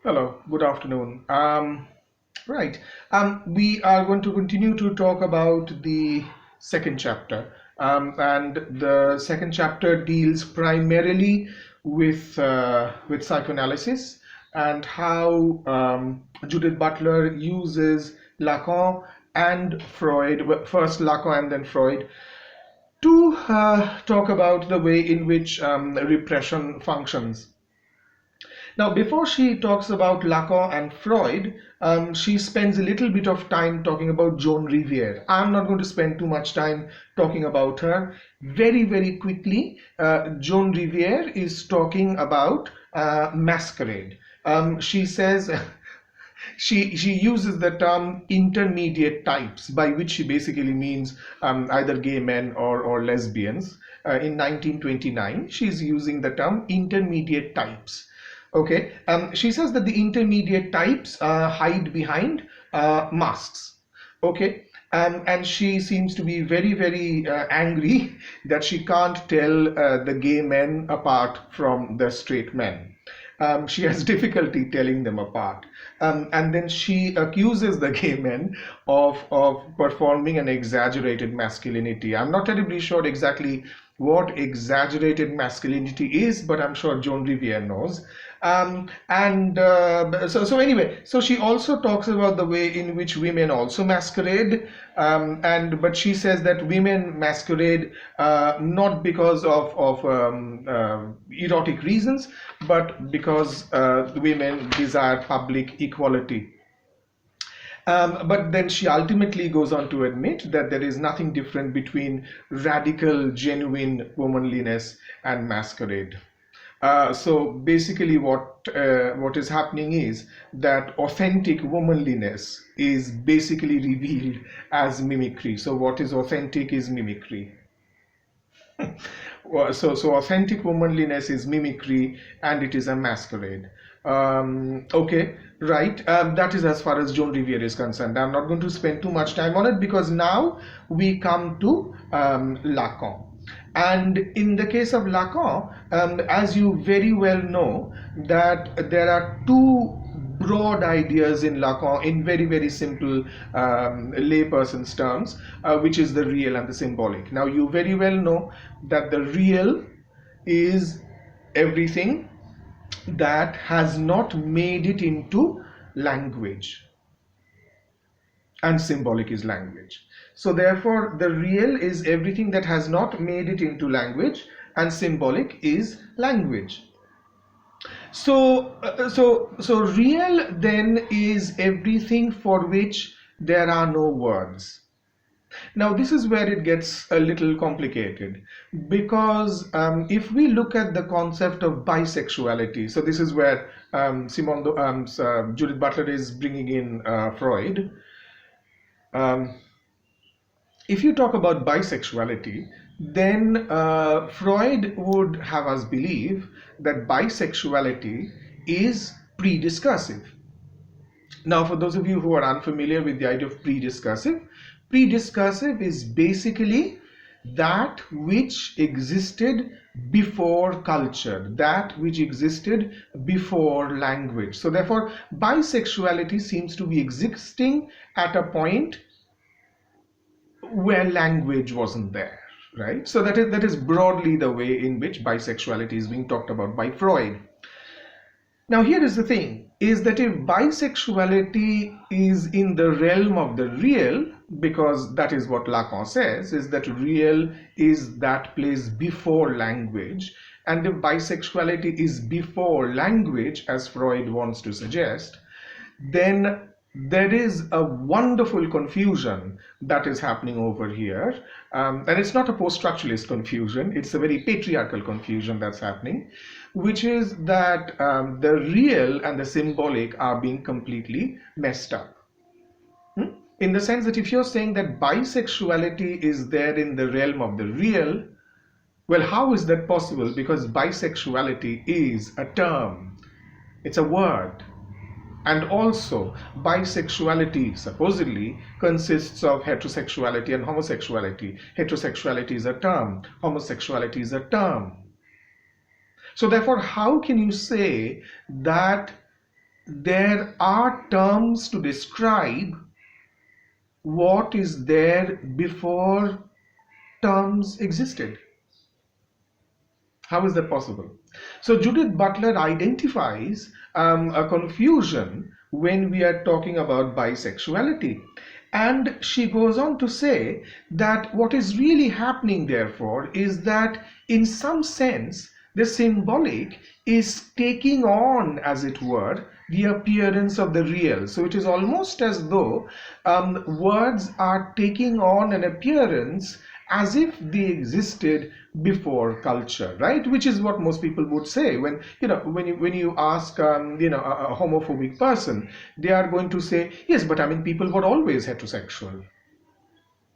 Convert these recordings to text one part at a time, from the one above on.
Hello, good afternoon. Right. We are going to continue to talk about the second chapter. And the second chapter deals primarily with psychoanalysis and how Judith Butler uses Lacan and Freud, well, first Lacan and then Freud, to talk about the way in which repression functions. Now, before she talks about Lacan and Freud, she spends a little bit of time talking about Joan Riviere. I'm not going to spend too much time talking about her. Very, very quickly, Joan Riviere is talking about masquerade. She says she uses the term intermediate types, by which she basically means either gay men or lesbians. In 1929, she's using the term intermediate types. Okay, she says that the intermediate types hide behind masks. Okay, and she seems to be very, very angry that she can't tell the gay men apart from the straight men. She has difficulty telling them apart. And then she accuses the gay men of performing an exaggerated masculinity. I'm not terribly sure exactly what exaggerated masculinity is, but I'm sure Joan Riviere knows. So anyway, so she also talks about the way in which women also masquerade, but she says that women masquerade not because of erotic reasons, but because women desire public equality. But then she ultimately goes on to admit that there is nothing different between radical, genuine womanliness and masquerade. So basically, what is happening is that authentic womanliness is basically revealed as mimicry. So what is authentic is mimicry. So authentic womanliness is mimicry, and it is a masquerade. Okay, right. That is as far as Joan Riviere is concerned. I'm not going to spend too much time on it because now we come to Lacan. And in the case of Lacan, as you very well know, that there are two broad ideas in Lacan in very, very simple layperson's terms, which is the real and the symbolic. Now, you very well know that the real is everything that has not made it into language, and symbolic is language. So therefore, the real is everything that has not made it into language, and symbolic is language. So real then is everything for which there are no words. Now, this is where it gets a little complicated because if we look at the concept of bisexuality, so this is where Judith Butler is bringing in Freud. Um, if you talk about bisexuality, then Freud would have us believe that bisexuality is pre-discursive. Now, for those of you who are unfamiliar with the idea of pre-discursive, pre-discursive is basically that which existed before culture, that which existed before language. So therefore, bisexuality seems to be existing at a point where language wasn't there, right? So that is broadly the way in which bisexuality is being talked about by Freud. Now, here is the thing, is that if bisexuality is in the realm of the real, because that is what Lacan says, is that real is that place before language, and if bisexuality is before language, as Freud wants to suggest, then there is a wonderful confusion that is happening over here. And it's not a post-structuralist confusion, it's a very patriarchal confusion that's happening, which is that the real and the symbolic are being completely messed up. In the sense that if you're saying that bisexuality is there in the realm of the real, well, how is that possible? Because bisexuality is a term, it's a word. And also, bisexuality supposedly consists of heterosexuality and homosexuality. Heterosexuality is a term, homosexuality is a term. So therefore, how can you say that there are terms to describe what is there before terms existed. How is that possible? So Judith Butler identifies a confusion when we are talking about bisexuality. And she goes on to say that what is really happening, therefore, is that in some sense, the symbolic is taking on, as it were, the appearance of the real. So it is almost as though words are taking on an appearance as if they existed before culture, right? Which is what most people would say when you ask a homophobic person, they are going to say, yes, but I mean, people were always heterosexual.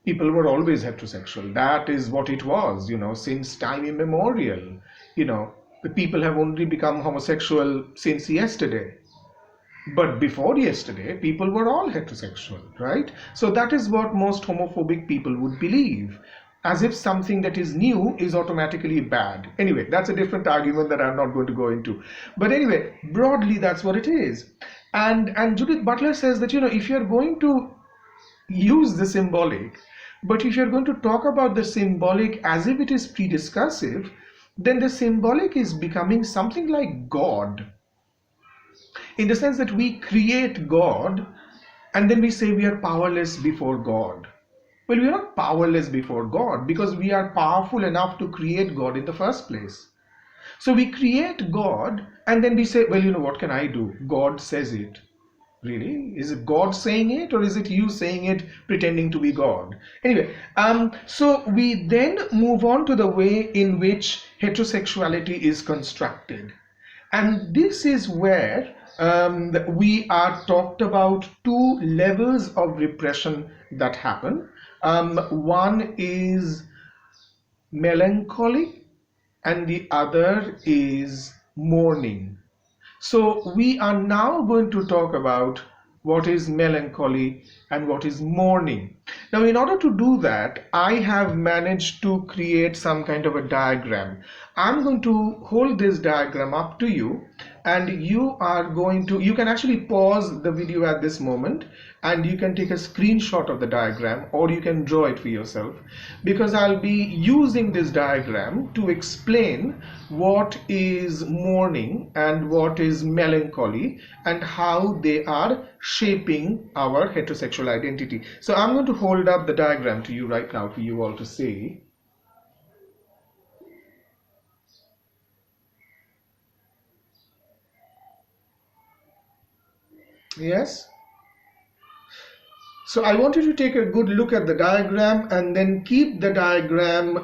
People were always heterosexual. That is what it was, since time immemorial. The people have only become homosexual since yesterday. But before yesterday, people were all heterosexual, right? So that is what most homophobic people would believe, as if something that is new is automatically bad. Anyway, that's a different argument that I'm not going to go into. But anyway, broadly, that's what it is. And Judith Butler says that, if you're going to use the symbolic, but if you're going to talk about the symbolic as if it is prediscursive, then the symbolic is becoming something like God, in the sense that we create God and then we say we are powerless before God. Well, we are not powerless before God because we are powerful enough to create God in the first place. So we create God and then we say, well, what can I do? God says it. Really? Is it God saying it, or is it you saying it pretending to be God? Anyway, so we then move on to the way in which heterosexuality is constructed. And this is where we are talked about two levels of repression that happen. One is melancholy and the other is mourning. So we are now going to talk about what is melancholy and what is mourning. Now, in order to do that, I have managed to create some kind of a diagram. I'm going to hold this diagram up to you, and you can actually pause the video at this moment and you can take a screenshot of the diagram, or you can draw it for yourself, because I'll be using this diagram to explain what is mourning and what is melancholy and how they are shaping our heterosexual identity. So I'm going to hold up the diagram to you right now for you all to see. Yes? So I want you to take a good look at the diagram and then keep the diagram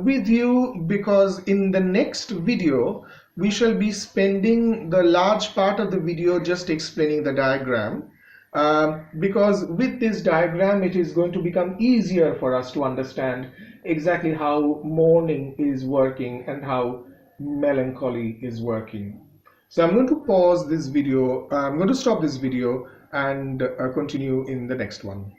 with you, because in the next video we shall be spending the large part of the video just explaining the diagram, because with this diagram it is going to become easier for us to understand exactly how mourning is working and how melancholy is working. So I'm going to pause this video, I'm going to stop this video and continue in the next one.